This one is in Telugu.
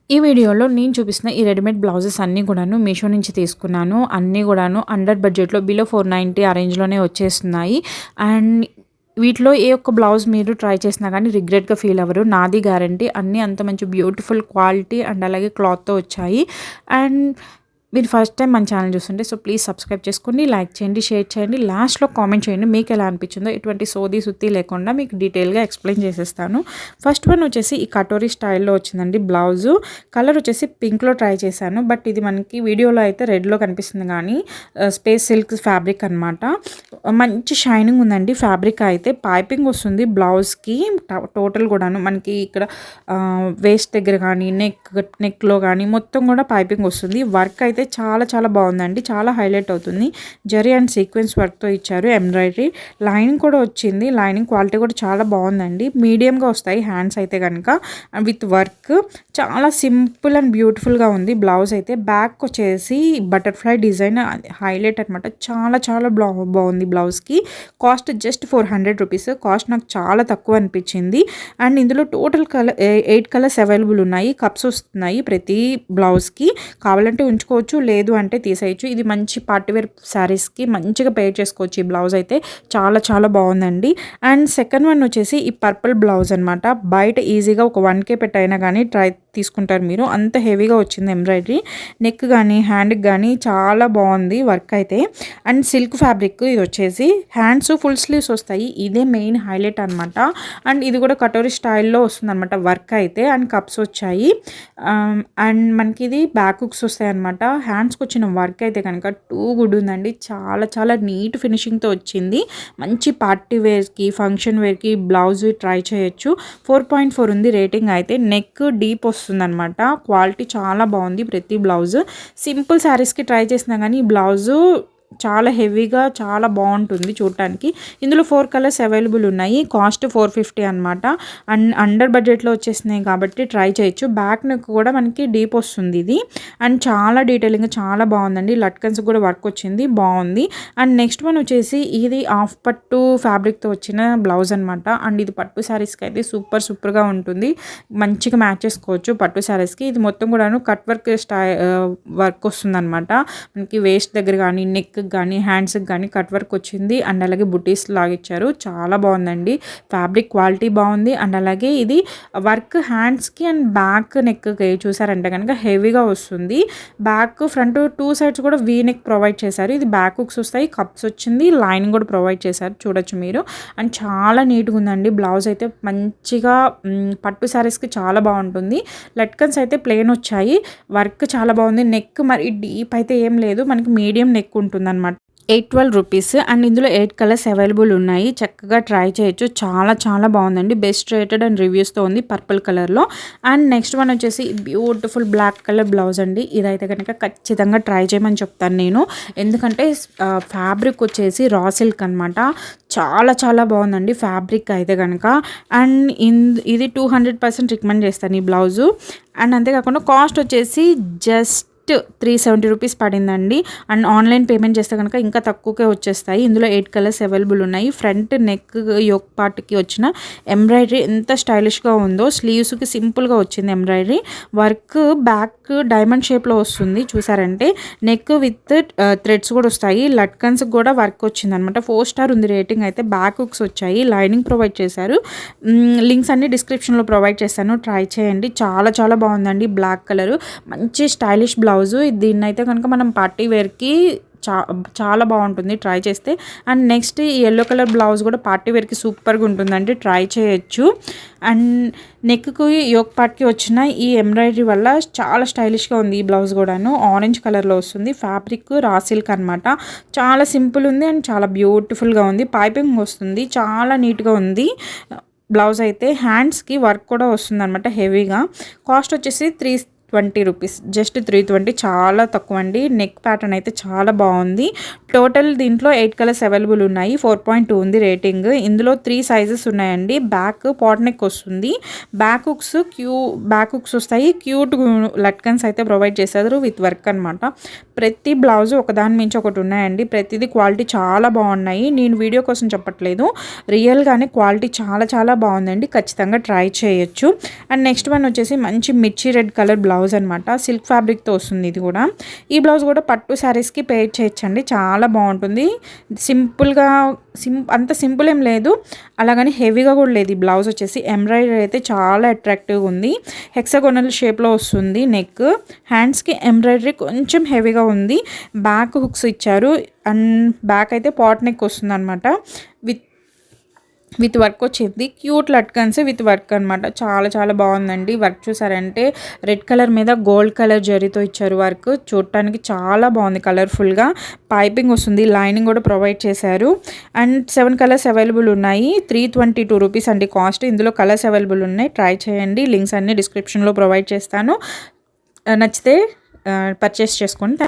ఈ వీడియోలో నేను చూపిస్తున్న ఈ రెడీమేడ్ బ్లౌజెస్ అన్నీ కూడాను మీషో నుంచి తీసుకున్నాను. అన్నీ కూడాను అండర్ బడ్జెట్‌లో బిలో 490 ఆ రేంజ్‌లోనే వచ్చేస్తున్నాయి. అండ్ వీటిలో ఏ ఒక్క బ్లౌజ్ మీరు ట్రై చేసినా కానీ రిగ్రెట్‌గా ఫీల్ అవ్వరు. నాది గ్యారంటీ. అన్నీ అంత మంచి బ్యూటిఫుల్ క్వాలిటీ అండ్ అలాగే క్లాత్‌తో వచ్చాయి. అండ్ మీరు ఫస్ట్ టైం మన ఛానల్ చూస్తుంటే ప్లీజ్ సబ్స్క్రైబ్ చేసుకోండి, లైక్ చేయండి, షేర్ చేయండి, లాస్ట్‌లో కామెంట్ చేయండి మీకు ఎలా అనిపించిందో. ఎటువంటి సోది సుత్తి లేకుండా మీకు డీటెయిల్‌గా ఎక్స్‌ప్లెయిన్ చేసేస్తాను. ఫస్ట్ వన్ వచ్చేసి ఈ కటోరీ స్టైల్‌లో వచ్చిందండి బ్లౌజు. కలర్ వచ్చేసి పింక్‌లో ట్రై చేశాను. బట్ ఇది మనకి వీడియోలో అయితే రెడ్‌లో కనిపిస్తుంది కానీ స్పేస్ సిల్క్ ఫ్యాబ్రిక్ అనమాట. మంచి షైనింగ్ ఉందండి ఫ్యాబ్రిక్ అయితే. పైపింగ్ వస్తుంది బ్లౌజ్‌కి టోటల్ కూడాను. మనకి ఇక్కడ వేస్ట్ దగ్గర కానీ నెక్‌లో కానీ మొత్తం కూడా పైపింగ్ వస్తుంది. వర్క్ అయితే చాలా చాలా బాగుందండి. చాలా హైలైట్ అవుతుంది. జరీ అండ్ సీక్వెన్స్ వర్క్తో ఇచ్చారు. ఎంబ్రాయిడరీ లైనింగ్ కూడా వచ్చింది. లైనింగ్ క్వాలిటీ కూడా చాలా బాగుందండి. మీడియంగా వస్తాయి హ్యాండ్స్ అయితే కనుక విత్ వర్క్. చాలా సింపుల్ అండ్ బ్యూటిఫుల్గా ఉంది బ్లౌజ్ అయితే. బ్యాక్ వచ్చేసి బటర్ఫ్లై డిజైన్ హైలైట్ అనమాట. చాలా చాలా బాగుంది బ్లౌజ్కి. Cost just 400 rupees. కాస్ట్ నాకు చాలా తక్కువ అనిపించింది. అండ్ ఇందులో టోటల్ 8 కలర్స్ అవైలబుల్ ఉన్నాయి. కప్స్ వస్తున్నాయి ప్రతి బ్లౌజ్కి. కావాలంటే ఉంచుకోవచ్చు, లేదు అంటే తీసేయచ్చు. ఇది మంచి పార్టీవేర్ శారీస్కి మంచిగా పేర్ చేసుకోవచ్చు. ఈ బ్లౌజ్ అయితే చాలా చాలా బాగుందండి. అండ్ సెకండ్ వన్ వచ్చేసి ఈ పర్పుల్ బ్లౌజ్ అనమాట. బయట ఈజీగా ఒక 1K పెట్టైనా కానీ తీసుకుంటారు మీరు. అంత హెవీగా వచ్చింది ఎంబ్రాయిడరీ. నెక్ కానీ హ్యాండ్కి కానీ చాలా బాగుంది వర్క్ అయితే. అండ్ సిల్క్ ఫ్యాబ్రిక్ ఇది వచ్చేసి. హ్యాండ్స్ ఫుల్ స్లీవ్స్ వస్తాయి. ఇదే మెయిన్ హైలైట్ అనమాట. అండ్ ఇది కూడా కటోరీ స్టైల్లో వస్తుంది అనమాట వర్క్ అయితే. అండ్ కప్స్ వచ్చాయి. అండ్ మనకి ఇది బ్యాక్ హుక్స్ వస్తాయి అనమాట. హ్యాండ్స్కి వచ్చిన వర్క్ అయితే కనుక టూ గుడ్ ఉందండి. చాలా చాలా నీట్ ఫినిషింగ్తో వచ్చింది. మంచి పార్టీ వేర్కి ఫంక్షన్ వేర్కి బ్లౌజ్ ట్రై చేయొచ్చు. 4.4 ఉంది రేటింగ్ అయితే. నెక్ డీప్ వస్తుందన్నమాట. క్వాలిటీ చాలా బాగుంది ప్రతి బ్లౌజ్. సింపుల్ శారీస్కి ట్రై చేసినా కానీ ఈ బ్లౌజు చాలా హెవీగా చాలా బాగుంటుంది చూడటానికి. ఇందులో 4 కలర్స్ అవైలబుల్ ఉన్నాయి. కాస్ట్ 450 అనమాట. అండ్ అండర్ బడ్జెట్లో వచ్చేసినాయి కాబట్టి ట్రై చేయొచ్చు. బ్యాక్ నెక్ కూడా మనకి డీప్ వస్తుంది ఇది. అండ్ చాలా డీటెయిలింగ్ చాలా బాగుందండి. లట్కన్స్ కూడా వర్క్ వచ్చింది, బాగుంది. అండ్ నెక్స్ట్ వన్ వచ్చేసి ఇది హాఫ్ పట్టు ఫ్యాబ్రిక్తో వచ్చిన బ్లౌజ్ అనమాట. అండ్ ఇది పట్టు శారీస్కి అయితే సూపర్గా ఉంటుంది. మంచిగా మ్యాచ్ చేసుకోవచ్చు పట్టు శారీస్కి. ఇది మొత్తం కూడాను కట్ వర్క్ వర్క్ వస్తుంది అనమాట. మనకి వేస్ట్ దగ్గర కానీ నెక్ కానీ హ్యాండ్స్కి కానీ కట్ వర్క్ వచ్చింది. అండ్ అలాగే బుటీస్ లాగా ఇచ్చారు. చాలా బాగుందండి. ఫ్యాబ్రిక్ క్వాలిటీ బాగుంది. అండ్ అలాగే ఇది వర్క్ హ్యాండ్స్కి అండ్ బ్యాక్ నెక్కి చూసారంటే కనుక హెవీగా వస్తుంది. బ్యాక్ ఫ్రంట్ 2 సైడ్స్ కూడా వీ నెక్ ప్రొవైడ్ చేశారు. ఇది బ్యాక్ హుక్స్ వస్తాయి, కప్స్ వచ్చింది, లైనింగ్ కూడా ప్రొవైడ్ చేశారు. చూడొచ్చు మీరు. అండ్ చాలా నీట్గా ఉందండి బ్లౌజ్ అయితే. మంచిగా పట్టు శారీస్కి చాలా బాగుంటుంది. లట్కన్స్ అయితే ప్లెయిన్ వచ్చాయి. వర్క్ చాలా బాగుంది. నెక్ మరి డీప్ అయితే ఏం లేదు, మనకి మీడియం నెక్ ఉంటుంది అనమాట. 812 రూపీస్. అండ్ ఇందులో 8 కలర్స్ అవైలబుల్ ఉన్నాయి. చక్కగా ట్రై చేయొచ్చు. చాలా చాలా బాగుందండి. బెస్ట్ రేటెడ్ అండ్ రివ్యూస్తో ఉంది పర్పుల్ కలర్లో. అండ్ నెక్స్ట్ వన్ వచ్చేసి బ్యూటిఫుల్ బ్లాక్ కలర్ బ్లౌజ్ అండి. ఇదైతే కనుక ఖచ్చితంగా ట్రై చేయమని చెప్తాను నేను. ఎందుకంటే ఫ్యాబ్రిక్ వచ్చేసి రా సిల్క్ అనమాట. చాలా చాలా బాగుందండి ఫ్యాబ్రిక్ అయితే కనుక. అండ్ ఇది 200% రికమెండ్ చేస్తాను ఈ బ్లౌజు. అండ్ అంతేకాకుండా కాస్ట్ వచ్చేసి జస్ట్ 370 రూపీస్ పడిందండి. అండ్ ఆన్లైన్ పేమెంట్ చేస్తే కనుక ఇంకా తక్కువకే వచ్చేస్తాయి. ఇందులో 8 కలర్స్ అవైలబుల్ ఉన్నాయి. ఫ్రంట్ నెక్ యోక్ పార్ట్కి వచ్చిన ఎంబ్రాయిడరీ ఎంత స్టైలిష్గా ఉందో. స్లీవ్స్కి సింపుల్గా వచ్చింది ఎంబ్రాయిడరీ వర్క్. బ్యాక్ డైమండ్ షేప్లో వస్తుంది చూసారంటే. నెక్ విత్ థ్రెడ్స్ కూడా వస్తాయి. లట్కన్స్కి కూడా వర్క్ వచ్చింది అనమాట. 4 స్టార్ ఉంది రేటింగ్ అయితే. బ్యాక్ హుక్స్ వచ్చాయి, లైనింగ్ ప్రొవైడ్ చేశారు. లింక్స్ అన్ని డిస్క్రిప్షన్లో ప్రొవైడ్ చేస్తాను, ట్రై చేయండి. చాలా చాలా బాగుందండి. బ్లాక్ కలర్ మంచి స్టైలిష్ బ్లౌజ్. దీన్ని అయితే కనుక మనం పార్టీ వేర్కి చాలా బాగుంటుంది ట్రై చేస్తే. అండ్ నెక్స్ట్ ఈ ఎల్లో కలర్ బ్లౌజ్ కూడా పార్టీ వేర్కి సూపర్గా ఉంటుందండి, ట్రై చేయొచ్చు. అండ్ నెక్కు యోక్ పార్ట్కి వచ్చిన ఈ ఎంబ్రాయిడరీ వల్ల చాలా స్టైలిష్గా ఉంది ఈ బ్లౌజ్ కూడాను. ఆరెంజ్ కలర్లో వస్తుంది. ఫ్యాబ్రిక్ రా సిల్క్ అనమాట. చాలా సింపుల్ ఉంది అండ్ చాలా బ్యూటిఫుల్గా ఉంది. పైపింగ్ వస్తుంది, చాలా నీట్గా ఉంది బ్లౌజ్ అయితే. హ్యాండ్స్కి వర్క్ కూడా వస్తుంది అనమాట హెవీగా. కాస్ట్ వచ్చేసి 320 రూపీస్. జస్ట్ 320, చాలా తక్కువ అండి. నెక్ ప్యాటర్న్ అయితే చాలా బాగుంది. టోటల్ దీంట్లో 8 కలర్స్ అవైలబుల్ ఉన్నాయి. 4.2 ఉంది రేటింగ్. ఇందులో 3 సైజెస్ ఉన్నాయండి. బ్యాక్ పాట్ నెక్ వస్తుంది. బ్యాక్ హుక్స్ వస్తాయి. క్యూట్ లట్కన్స్ అయితే ప్రొవైడ్ చేశారు విత్ వర్క్ అనమాట. ప్రతి బ్లౌజ్ ఒకదాని మించి ఒకటి ఉన్నాయండి. ప్రతిదీ క్వాలిటీ చాలా బాగున్నాయి. నేను వీడియో కోసం చెప్పట్లేదు, రియల్గానే క్వాలిటీ చాలా చాలా బాగుందండి. ఖచ్చితంగా ట్రై చేయొచ్చు. అండ్ నెక్స్ట్ వన్ వచ్చేసి మంచి మిర్చి రెడ్ కలర్ బ్లౌజ్ బ్లౌజ్ అనమాట. సిల్క్ ఫ్యాబ్రిక్తో వస్తుంది ఇది కూడా. ఈ బ్లౌజ్ కూడా పట్టు శారీస్కి పేర్ చేయొచ్చండి, చాలా బాగుంటుంది. సింపుల్గా అంత సింపుల్ ఏం లేదు, అలాగని హెవీగా కూడా లేదు. ఈ బ్లౌజ్ వచ్చేసి ఎంబ్రాయిడరీ అయితే చాలా అట్రాక్టివ్గా ఉంది. హెక్సాగోనల్ షేప్లో వస్తుంది నెక్. హ్యాండ్స్కి ఎంబ్రాయిడరీ కొంచెం హెవీగా ఉంది. బ్యాక్ హుక్స్ ఇచ్చారు అండ్ బ్యాక్ అయితే పాట్ నెక్ వస్తుంది అనమాట. విత్ వర్క్ వచ్చింది. క్యూట్ లట్కన్స్ విత్ వర్క్ అనమాట. చాలా చాలా బాగుందండి. వర్క్ చూసారంటే రెడ్ కలర్ మీద గోల్డ్ కలర్ జరీతో ఇచ్చారు వర్క్. చూడటానికి చాలా బాగుంది కలర్ఫుల్గా. పైపింగ్ వస్తుంది, లైనింగ్ కూడా ప్రొవైడ్ చేశారు. అండ్ 7 కలర్స్ అవైలబుల్ ఉన్నాయి. 322 రూపీస్ అండి కాస్ట్. ఇందులో కలర్స్ అవైలబుల్ ఉన్నాయి, ట్రై చేయండి. లింక్స్ అన్ని డిస్క్రిప్షన్లో ప్రొవైడ్ చేస్తాను. నచ్చితే పర్చేస్ చేసుకోండి.